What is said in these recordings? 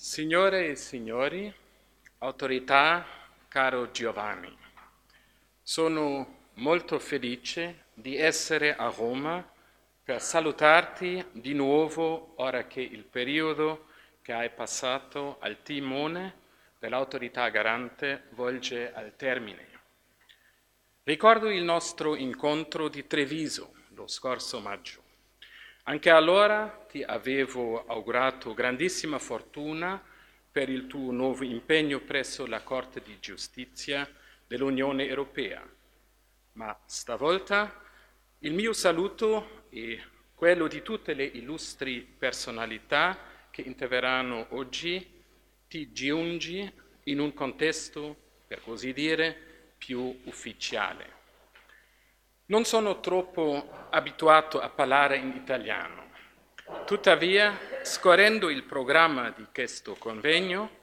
Signore e signori, autorità, caro Giovanni, sono molto felice di essere a Roma per salutarti di nuovo ora che il periodo che hai passato al timone dell'autorità garante volge al termine. Ricordo il nostro incontro di Treviso lo scorso maggio. Anche allora ti avevo augurato grandissima fortuna per il tuo nuovo impegno presso la Corte di Giustizia dell'Unione Europea. Ma stavolta il mio saluto e quello di tutte le illustri personalità che interverranno oggi ti giunge in un contesto, per così dire, più ufficiale. Non sono troppo abituato a parlare in italiano, tuttavia, scorrendo il programma di questo convegno,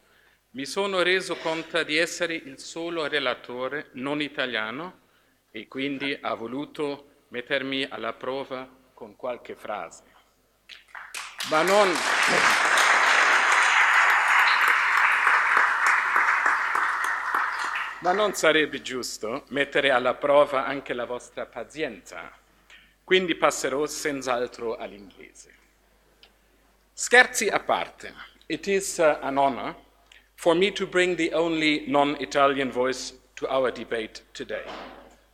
mi sono reso conto di essere il solo relatore non italiano e quindi ho voluto mettermi alla prova con qualche frase. Ma non sarebbe giusto mettere alla prova anche la vostra pazienza, quindi passerò senz'altro all'inglese. Scherzi a parte, it is an honor for me to bring the only non-Italian voice to our debate today.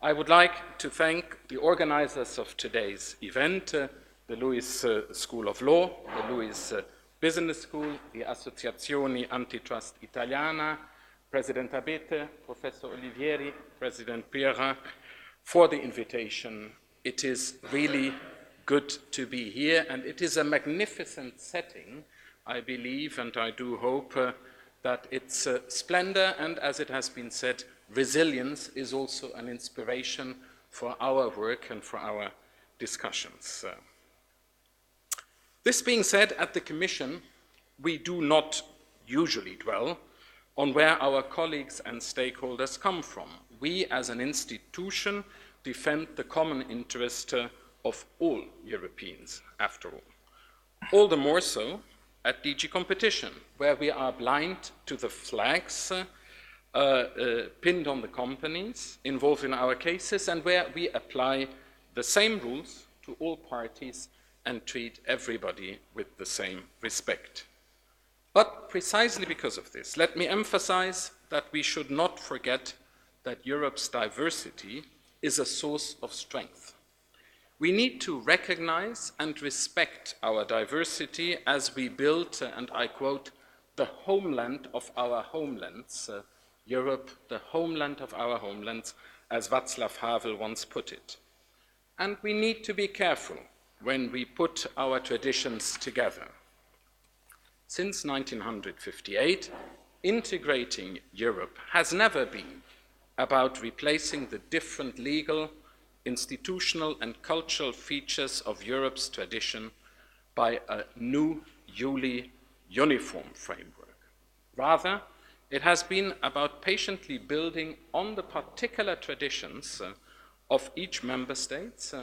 I would like to thank the organizers of today's event, the Lewis School of Law, the Lewis Business School, the Associazione Antitrust Italiana, President Abete, Professor Olivieri, President Piera, for the invitation. It is really good to be here, and it is a magnificent setting, I believe, and I do hope that its splendor and, as it has been said, resilience is also an inspiration for our work and for our discussions. This being said, at the Commission, we do not usually dwell on where our colleagues and stakeholders come from. We, as an institution, defend the common interest of all Europeans, after all. All the more so at DG Competition, where we are blind to the flags pinned on the companies involved in our cases, and where we apply the same rules to all parties and treat everybody with the same respect. But precisely because of this, let me emphasize that we should not forget that Europe's diversity is a source of strength. We need to recognize and respect our diversity as we build, and I quote, the homeland of our homelands, Europe, the homeland of our homelands, as Václav Havel once put it. And we need to be careful when we put our traditions together. Since 1958, integrating Europe has never been about replacing the different legal, institutional, and cultural features of Europe's tradition by a new, uniform framework. Rather, it has been about patiently building on the particular traditions of each member state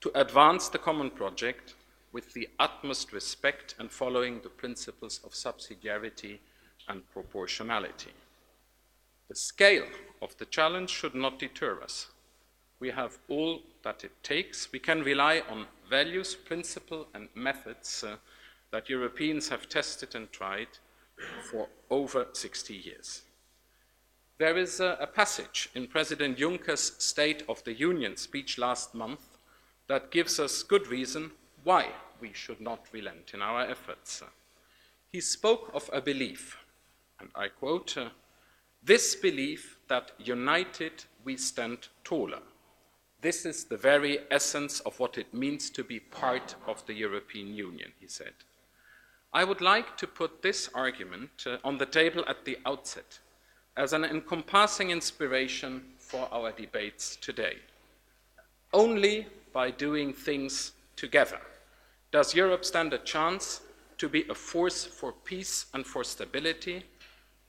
to advance the common project with the utmost respect and following the principles of subsidiarity and proportionality. The scale of the challenge should not deter us. We have all that it takes. We can rely on values, principles, and methods that Europeans have tested and tried for over 60 years. There is a passage in President Juncker's State of the Union speech last month that gives us good reason why we should not relent in our efforts. He spoke of a belief, and I quote, "This belief that united we stand taller. This is the very essence of what it means to be part of the European Union," he said. I would like to put this argument on the table at the outset as an encompassing inspiration for our debates today. Only by doing things together does Europe stand a chance to be a force for peace and for stability,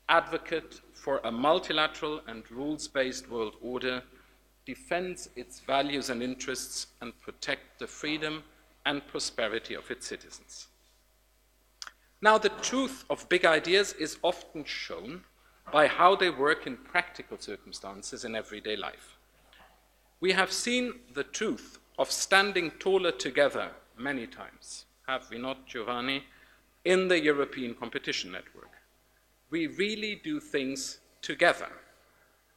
advocate for a multilateral and rules-based world order, defends its values and interests, and protect the freedom and prosperity of its citizens. Now, the truth of big ideas is often shown by how they work in practical circumstances in everyday life. We have seen the truth of standing taller together many times, have we not, Giovanni, in the European Competition Network. We really do things together,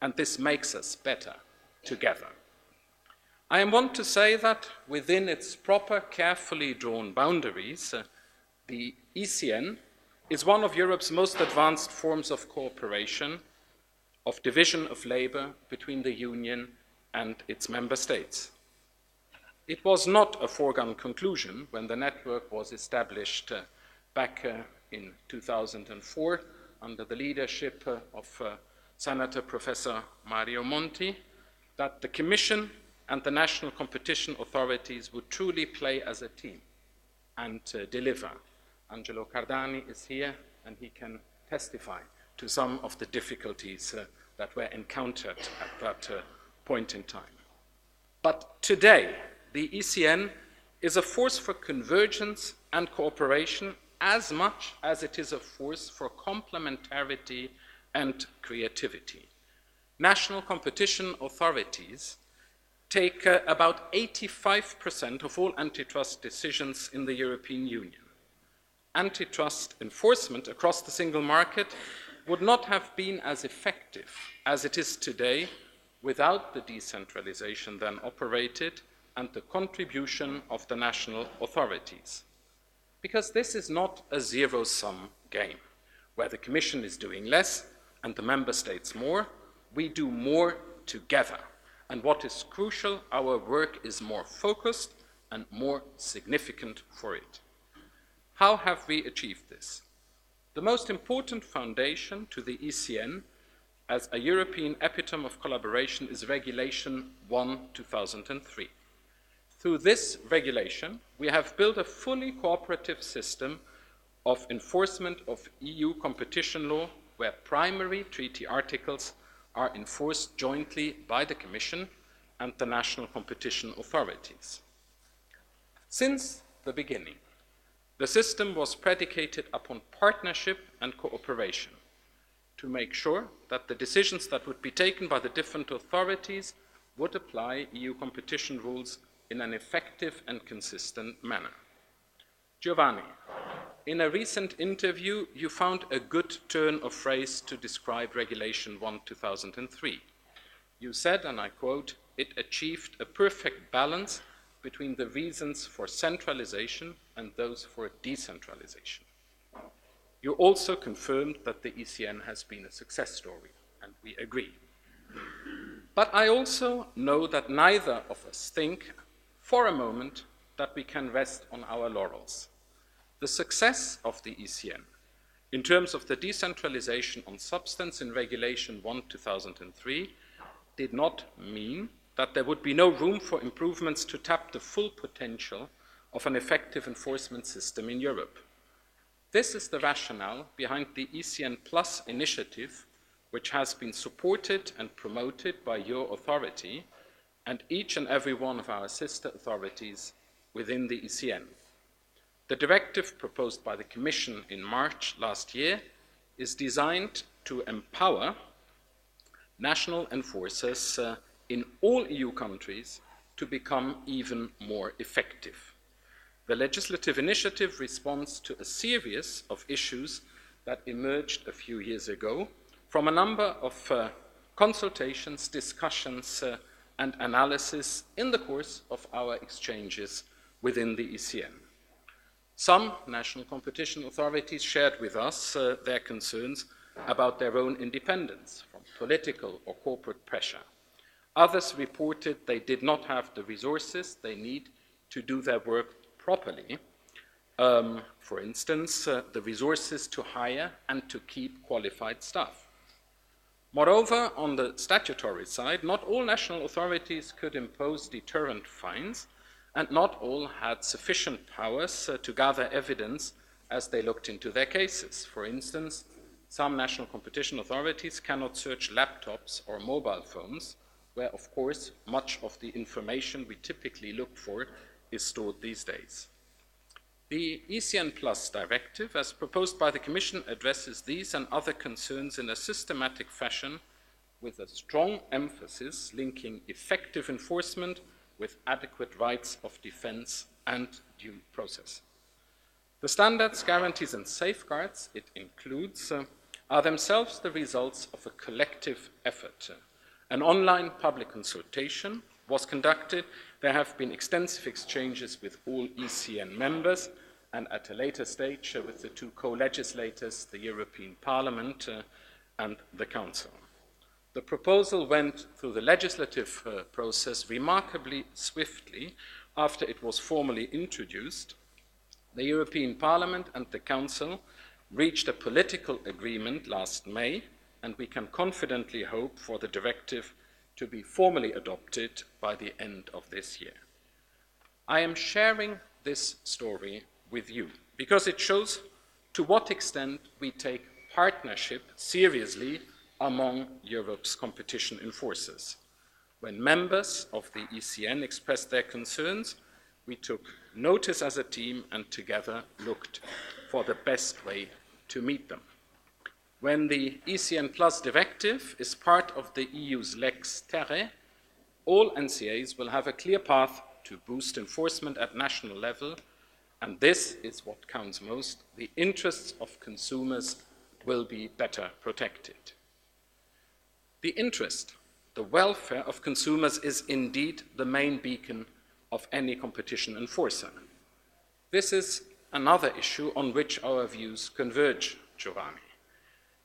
and this makes us better together. I am one to say that within its proper, carefully drawn boundaries, the ECN is one of Europe's most advanced forms of cooperation, of division of labor between the Union and its member states. It was not a foregone conclusion when the network was established back in 2004 under the leadership of Senator Professor Mario Monti that the Commission and the national competition authorities would truly play as a team and deliver. Angelo Cardani is here and he can testify to some of the difficulties that were encountered at that point in time. But today, the ECN is a force for convergence and cooperation as much as it is a force for complementarity and creativity. National competition authorities take about 85% of all antitrust decisions in the European Union. Antitrust enforcement across the single market would not have been as effective as it is today without the decentralization then operated and the contribution of the national authorities. Because this is not a zero-sum game, where the Commission is doing less and the member states more. We do more together. And what is crucial, our work is more focused and more significant for it. How have we achieved this? The most important foundation to the ECN as a European epitome of collaboration is Regulation 1/2003. Through this regulation, we have built a fully cooperative system of enforcement of EU competition law where primary treaty articles are enforced jointly by the Commission and the national competition authorities. Since the beginning, the system was predicated upon partnership and cooperation to make sure that the decisions that would be taken by the different authorities would apply EU competition rules in an effective and consistent manner. Giovanni, in a recent interview, you found a good turn of phrase to describe Regulation 1/2003. You said, and I quote, "It achieved a perfect balance between the reasons for centralization and those for decentralization." You also confirmed that the ECN has been a success story, and we agree. But I also know that neither of us think for a moment that we can rest on our laurels. The success of the ECN in terms of the decentralization on substance in Regulation 1/2003 did not mean that there would be no room for improvements to tap the full potential of an effective enforcement system in Europe. This is the rationale behind the ECN Plus initiative, which has been supported and promoted by your authority and each and every one of our sister authorities within the ECN. The directive proposed by the Commission in March last year is designed to empower national enforcers in all EU countries to become even more effective. The legislative initiative responds to a series of issues that emerged a few years ago from a number of consultations, discussions, and analysis in the course of our exchanges within the ECN. Some national competition authorities shared with us their concerns about their own independence from political or corporate pressure. Others reported they did not have the resources they need to do their work properly. For instance, the resources to hire and to keep qualified staff. Moreover, on the statutory side, not all national authorities could impose deterrent fines, and not all had sufficient powers to gather evidence as they looked into their cases. For instance, some national competition authorities cannot search laptops or mobile phones, where, of course, much of the information we typically look for is stored these days. The ECN Plus directive, as proposed by the Commission, addresses these and other concerns in a systematic fashion with a strong emphasis linking effective enforcement with adequate rights of defense and due process. The standards, guarantees and safeguards it includes are themselves the results of a collective effort. An online public consultation was conducted. There have been extensive exchanges with all ECN members and at a later stage with the two co-legislators, the European Parliament and the Council. The proposal went through the legislative process remarkably swiftly after it was formally introduced. The European Parliament and the Council reached a political agreement last May, and we can confidently hope for the directive to be formally adopted by the end of this year. I am sharing this story with you because it shows to what extent we take partnership seriously among Europe's competition enforcers. When members of the ECN expressed their concerns, we took notice as a team and together looked for the best way to meet them. When the ECN Plus directive is part of the EU's Lex Terre, all NCAs will have a clear path to boost enforcement at national level, and this is what counts most. The interests of consumers will be better protected. The interest, the welfare of consumers is indeed the main beacon of any competition enforcer. This is another issue on which our views converge, Giovanni.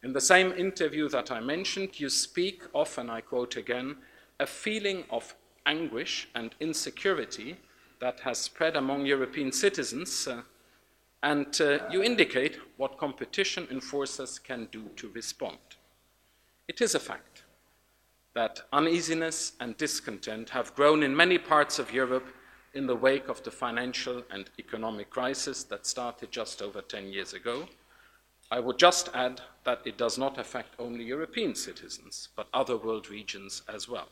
In the same interview that I mentioned, you speak of, and I quote again, a feeling of anguish and insecurity that has spread among European citizens, and you indicate what competition enforcers can do to respond. It is a fact that uneasiness and discontent have grown in many parts of Europe in the wake of the financial and economic crisis that started just over 10 years ago. I would just add that it does not affect only European citizens, but other world regions as well.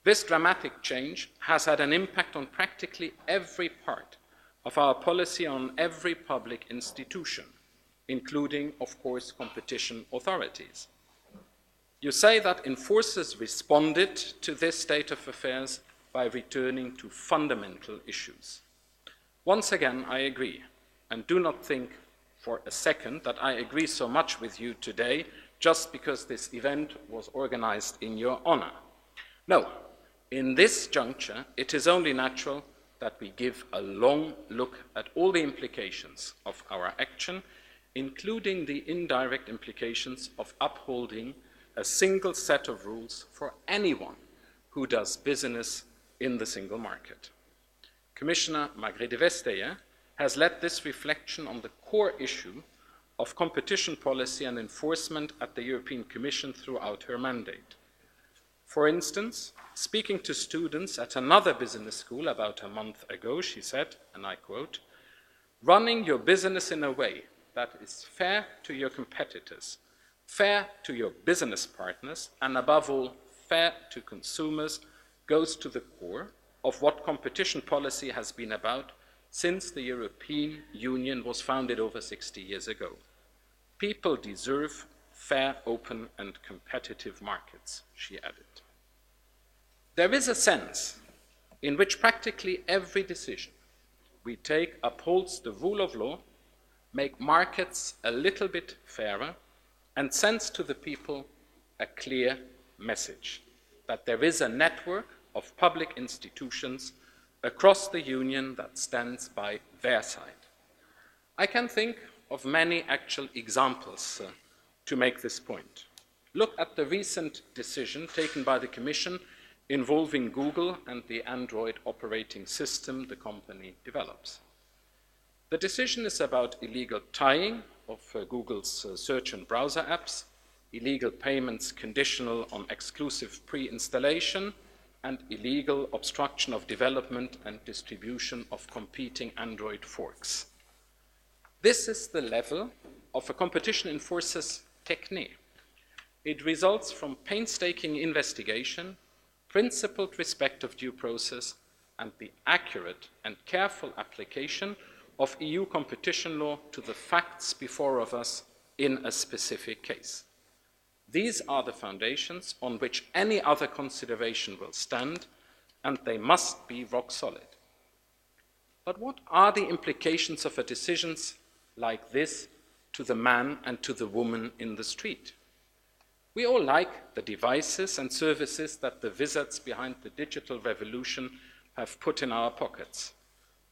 This dramatic change has had an impact on practically every part of our policy, on every public institution, including, of course, competition authorities. You say that enforcers responded to this state of affairs by returning to fundamental issues. Once again, I agree, and do not think for a second that I agree so much with you today just because this event was organized in your honor. No, in this juncture, it is only natural that we give a long look at all the implications of our action, including the indirect implications of upholding a single set of rules for anyone who does business in the single market. Commissioner Margrethe Vestager has led this reflection on the core issue of competition policy and enforcement at the European Commission throughout her mandate. For instance, speaking to students at another business school about a month ago, she said, and I quote, "Running your business in a way that is fair to your competitors, fair to your business partners, and above all, fair to consumers goes to the core of what competition policy has been about since the European Union was founded over 60 years ago. People deserve fair, open, and competitive markets," she added. There is a sense in which practically every decision we take upholds the rule of law, make markets a little bit fairer, and sends to the people a clear message that there is a network of public institutions across the Union that stands by their side. I can think of many actual examples to make this point. Look at the recent decision taken by the Commission involving Google and the Android operating system the company develops. The decision is about illegal tying of Google's search and browser apps, illegal payments conditional on exclusive pre-installation, and illegal obstruction of development and distribution of competing Android forks. This is the level of a competition enforcer's technique. It results from painstaking investigation, principled respect of due process, and the accurate and careful application of EU competition law to the facts before us in a specific case. These are the foundations on which any other consideration will stand, and they must be rock solid. But what are the implications of a decision like this to the man and to the woman in the street? We all like the devices and services that the wizards behind the digital revolution have put in our pockets.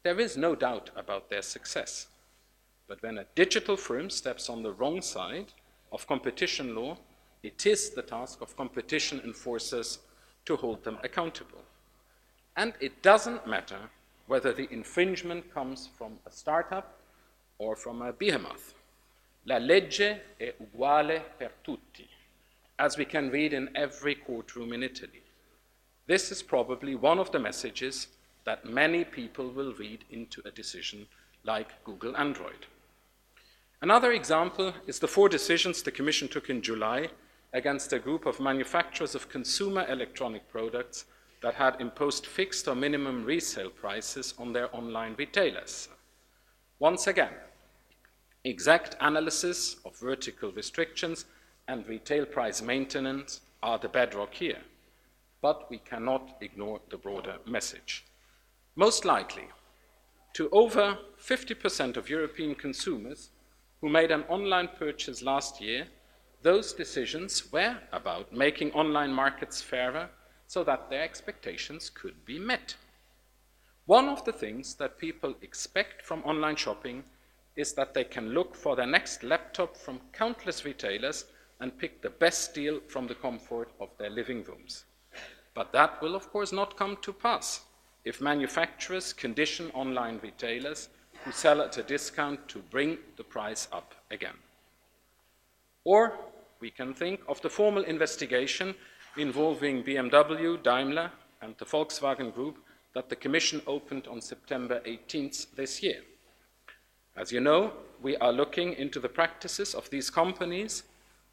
There is no doubt about their success. But when a digital firm steps on the wrong side of competition law, it is the task of competition enforcers to hold them accountable. And it doesn't matter whether the infringement comes from a startup or from a behemoth. La legge è uguale per tutti, as we can read in every courtroom in Italy. This is probably one of the messages that many people will read into a decision like Google Android. Another example is the 4 decisions the Commission took in July against a group of manufacturers of consumer electronic products that had imposed fixed or minimum resale prices on their online retailers. Once again, exact analysis of vertical restrictions and retail price maintenance are the bedrock here, but we cannot ignore the broader message. Most likely, to over 50% of European consumers who made an online purchase last year, those decisions were about making online markets fairer so that their expectations could be met. One of the things that people expect from online shopping is that they can look for their next laptop from countless retailers and pick the best deal from the comfort of their living rooms. But that will, of course, not come to pass if manufacturers condition online retailers who sell at a discount to bring the price up again. Or we can think of the formal investigation involving BMW, Daimler, and the Volkswagen Group that the Commission opened on September 18th this year. As you know, we are looking into the practices of these companies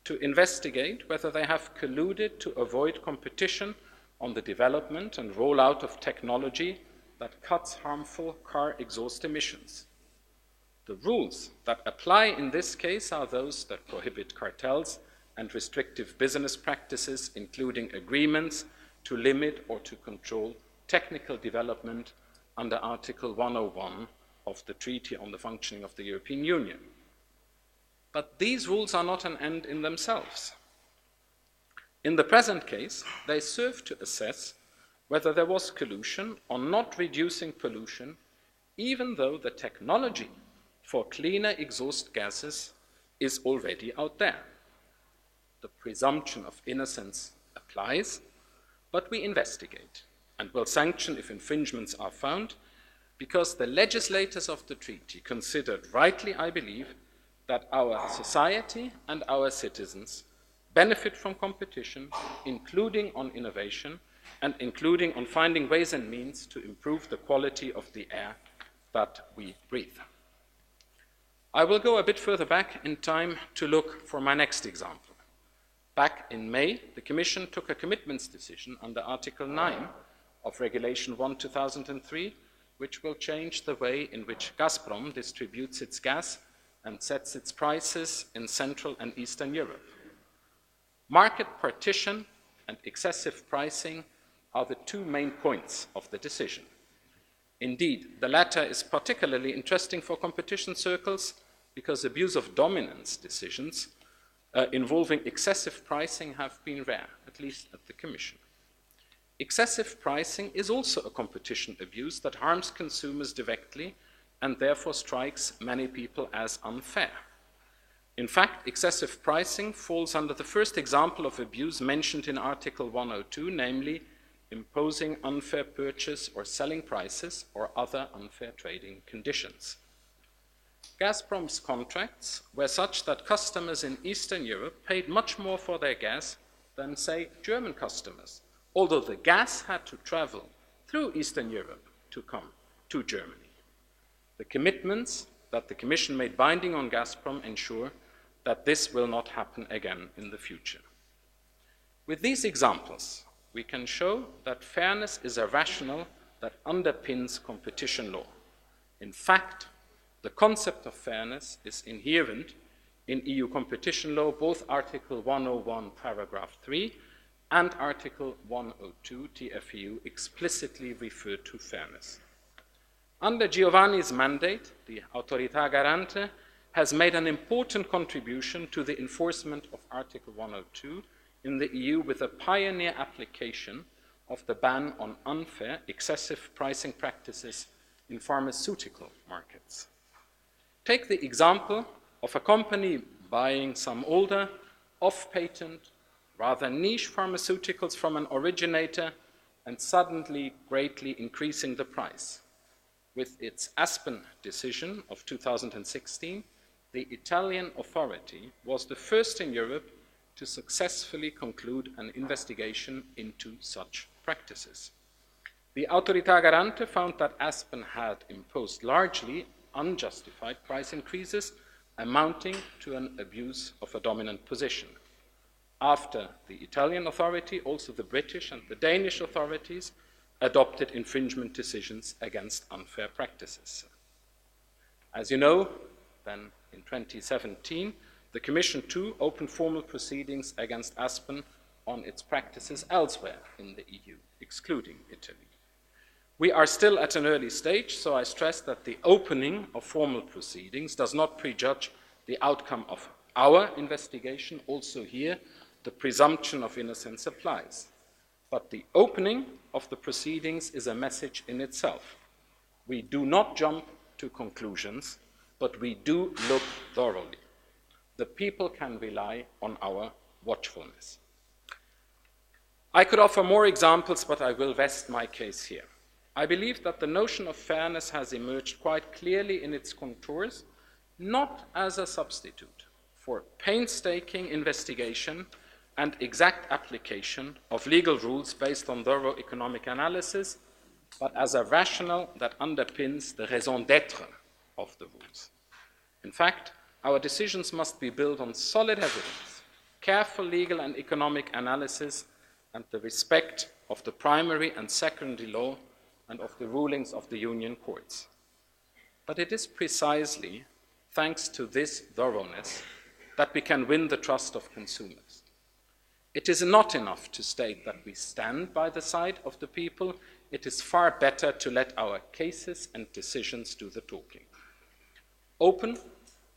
to investigate whether they have colluded to avoid competition on the development and rollout of technology that cuts harmful car exhaust emissions. The rules that apply in this case are those that prohibit cartels and restrictive business practices, including agreements to limit or to control technical development under Article 101 of the Treaty on the Functioning of the European Union. But these rules are not an end in themselves. In the present case, they serve to assess whether there was collusion on not reducing pollution, even though the technology for cleaner exhaust gases is already out there. The presumption of innocence applies, but we investigate and will sanction if infringements are found, because the legislators of the treaty considered, rightly I believe, that our society and our citizens benefit from competition, including on innovation and including on finding ways and means to improve the quality of the air that we breathe. I will go a bit further back in time to look for my next example. Back in May, the Commission took a commitments decision under Article 9 of Regulation 1/2003, which will change the way in which Gazprom distributes its gas and sets its prices in Central and Eastern Europe. Market partition and excessive pricing are the 2 main points of the decision. Indeed, the latter is particularly interesting for competition circles because abuse of dominance decisions involving excessive pricing have been rare, at least at the Commission. Excessive pricing is also a competition abuse that harms consumers directly and therefore strikes many people as unfair. In fact, excessive pricing falls under the first example of abuse mentioned in Article 102, namely imposing unfair purchase or selling prices or other unfair trading conditions. Gazprom's contracts were such that customers in Eastern Europe paid much more for their gas than, say, German customers, although the gas had to travel through Eastern Europe to come to Germany. The commitments that the Commission made binding on Gazprom ensure that this will not happen again in the future. With these examples, we can show that fairness is a rationale that underpins competition law. In fact, The concept of fairness is inherent in EU competition law, both Article 101, paragraph 3, and Article 102 TFEU explicitly refer to fairness. Under Giovanni's mandate, the Autorità Garante has made an important contribution to the enforcement of Article 102 in the EU with a pioneer application of the ban on unfair, excessive pricing practices in pharmaceutical markets. Take the example of a company buying some older, off-patent, rather niche pharmaceuticals from an originator and suddenly greatly increasing the price. With its Aspen decision of 2016, the Italian authority was the first in Europe to successfully conclude an investigation into such practices. The Autorità Garante found that Aspen had imposed largely unjustified price increases amounting to an abuse of a dominant position. After the Italian authority, also the British and the Danish authorities adopted infringement decisions against unfair practices. As you know, then in 2017, the Commission too opened formal proceedings against Aspen on its practices elsewhere in the EU, excluding Italy. We are still at an early stage, so I stress that the opening of formal proceedings does not prejudge the outcome of our investigation. Also here, the presumption of innocence applies. But the opening of the proceedings is a message in itself. We do not jump to conclusions, but we do look thoroughly. The people can rely on our watchfulness. I could offer more examples, but I will rest my case here. I believe that the notion of fairness has emerged quite clearly in its contours, not as a substitute for painstaking investigation and exact application of legal rules based on thorough economic analysis, but as a rationale that underpins the raison d'être of the rules. In fact, our decisions must be built on solid evidence, careful legal and economic analysis, and the respect of the primary and secondary law and of the rulings of the Union courts. But it is precisely thanks to this thoroughness that we can win the trust of consumers. It is not enough to state that we stand by the side of the people. It is far better to let our cases and decisions do the talking. Open,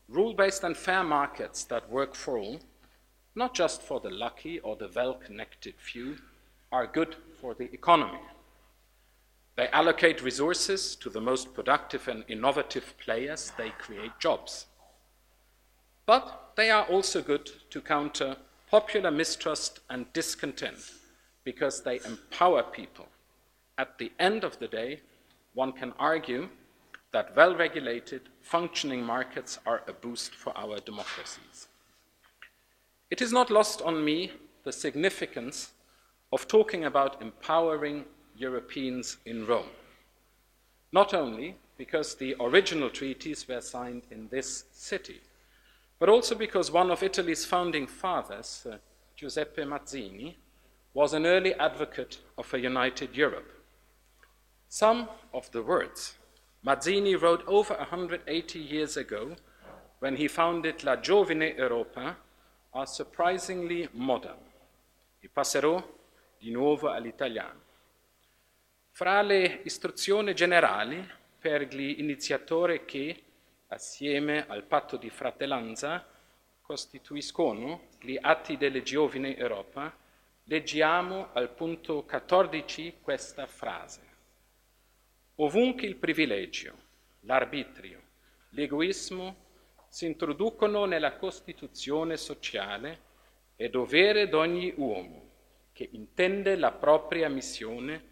rule-based and fair markets that work for all, not just for the lucky or the well-connected few, are good for the economy. They allocate resources to the most productive and innovative players. They create jobs. But they are also good to counter popular mistrust and discontent because they empower people. At the end of the day, one can argue that well-regulated, functioning markets are a boost for our democracies. It is not lost on me the significance of talking about empowering Europeans in Rome, not only because the original treaties were signed in this city, but also because one of Italy's founding fathers, Giuseppe Mazzini, was an early advocate of a united Europe. Some of the words Mazzini wrote over 180 years ago when he founded La Giovine Europa are surprisingly modern. E passerò di nuovo all'italiano. Fra le istruzioni generali per gli iniziatori che, assieme al patto di fratellanza, costituiscono gli atti della Giovine Europa, leggiamo al punto 14 questa frase. Ovunque il privilegio, l'arbitrio, l'egoismo si introducono nella Costituzione sociale, è dovere d'ogni uomo che intende la propria missione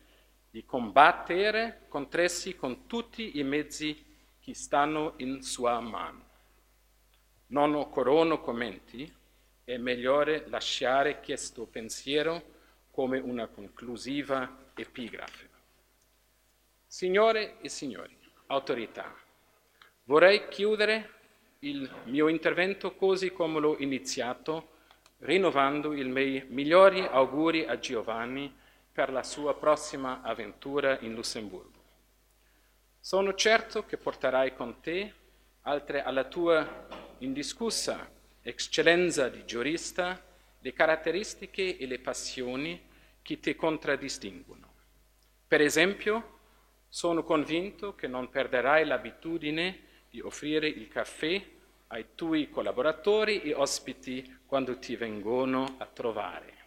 di combattere contro essi con tutti i mezzi che stanno in sua mano. Non occorrono commenti, è meglio lasciare questo pensiero come una conclusiva epigrafe. Signore e signori, autorità, vorrei chiudere il mio intervento così come l'ho iniziato, rinnovando i miei migliori auguri a Giovanni per la sua prossima avventura in Lussemburgo. Sono certo che porterai con te oltre alla tua indiscussa eccellenza di giurista, le caratteristiche e le passioni che ti contraddistinguono. Per esempio, sono convinto che non perderai l'abitudine di offrire il caffè ai tuoi collaboratori e ospiti quando ti vengono a trovare.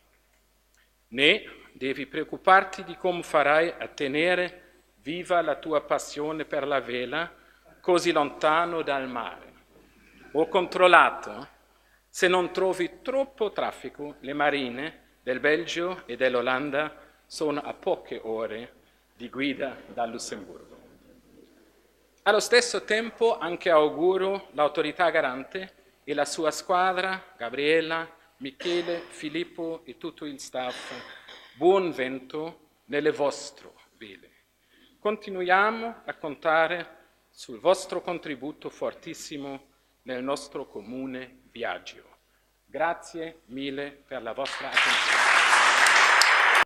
Né devi preoccuparti di come farai a tenere viva la tua passione per la vela così lontano dal mare. Ho controllato, se non trovi troppo traffico, le marine del Belgio e dell'Olanda sono a poche ore di guida da Lussemburgo. Allo stesso tempo anche auguro l'autorità garante e la sua squadra, Gabriella, Michele, Filippo e tutto il staff, buon vento nelle vostre vele. Continuiamo a contare sul vostro contributo fortissimo nel nostro comune viaggio. Grazie mille per la vostra attenzione.